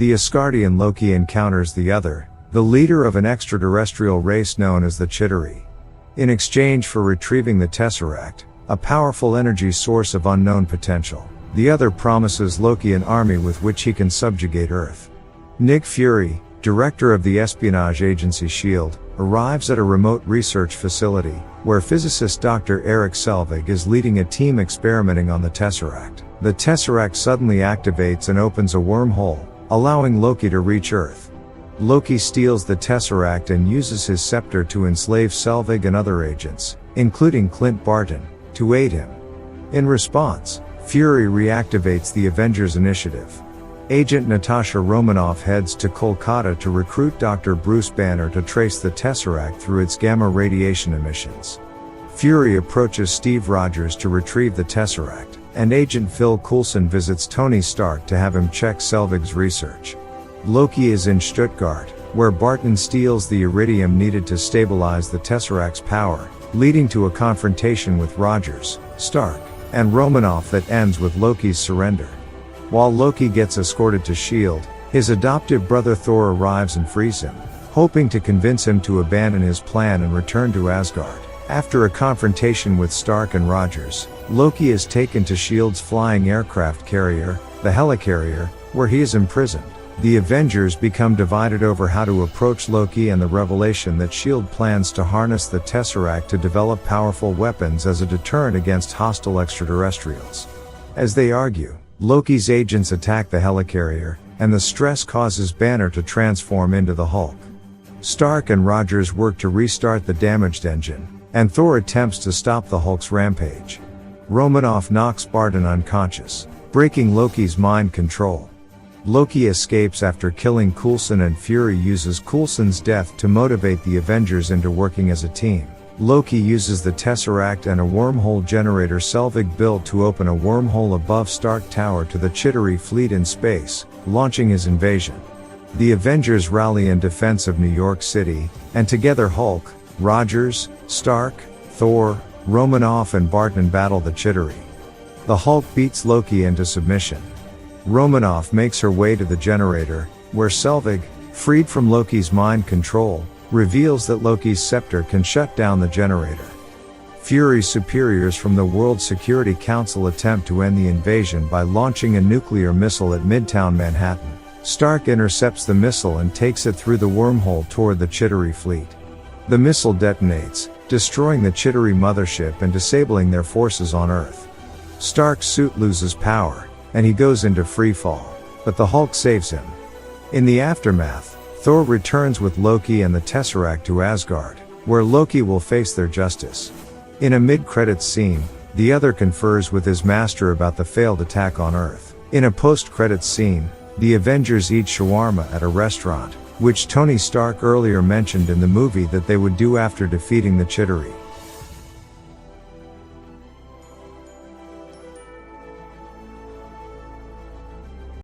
The Asgardian Loki encounters the Other, the leader of an extraterrestrial race known as the Chitauri. In exchange for retrieving the Tesseract, a powerful energy source of unknown potential, the Other promises Loki an army with which he can subjugate Earth. Nick Fury, director of the espionage agency S.H.I.E.L.D., arrives at a remote research facility, where physicist Dr. Eric Selvig is leading a team experimenting on the Tesseract. The Tesseract suddenly activates and opens a wormhole, allowing Loki to reach Earth. Loki steals the Tesseract and uses his scepter to enslave Selvig and other agents, including Clint Barton, to aid him. In response, Fury reactivates the Avengers initiative. Agent Natasha Romanoff heads to Kolkata to recruit Dr. Bruce Banner to trace the Tesseract through its gamma radiation emissions. Fury approaches Steve Rogers to retrieve the Tesseract, and Agent Phil Coulson visits Tony Stark to have him check Selvig's research. Loki is in Stuttgart, where Barton steals the iridium needed to stabilize the Tesseract's power, leading to a confrontation with Rogers, Stark, and Romanoff that ends with Loki's surrender. While Loki gets escorted to S.H.I.E.L.D., his adoptive brother Thor arrives and frees him, hoping to convince him to abandon his plan and return to Asgard. After a confrontation with Stark and Rogers, Loki is taken to S.H.I.E.L.D.'s flying aircraft carrier, the Helicarrier, where he is imprisoned. The Avengers become divided over how to approach Loki and the revelation that S.H.I.E.L.D. plans to harness the Tesseract to develop powerful weapons as a deterrent against hostile extraterrestrials. As they argue, Loki's agents attack the Helicarrier, and the stress causes Banner to transform into the Hulk. Stark and Rogers work to restart the damaged engine, and Thor attempts to stop the Hulk's rampage. Romanoff knocks Barton unconscious, breaking Loki's mind control. Loki escapes after killing Coulson, and Fury uses Coulson's death to motivate the Avengers into working as a team. Loki uses the Tesseract and a wormhole generator Selvig built to open a wormhole above Stark Tower to the Chitauri fleet in space, launching his invasion. The Avengers rally in defense of New York City, and together Hulk, Rogers, Stark, Thor, Romanoff and Barton battle the Chitauri. The Hulk beats Loki into submission. Romanoff makes her way to the generator, where Selvig, freed from Loki's mind control, reveals that Loki's scepter can shut down the generator. Fury's superiors from the World Security Council attempt to end the invasion by launching a nuclear missile at Midtown Manhattan. Stark intercepts the missile and takes it through the wormhole toward the Chitauri fleet. The missile detonates, destroying the Chitauri mothership and disabling their forces on Earth. Stark's suit loses power, and he goes into free fall, but the Hulk saves him. In the aftermath, Thor returns with Loki and the Tesseract to Asgard, where Loki will face their justice. In a mid-credits scene, the Other confers with his master about the failed attack on Earth. In a post-credits scene, the Avengers eat shawarma at a restaurant, which Tony Stark earlier mentioned in the movie that they would do after defeating the Chitauri.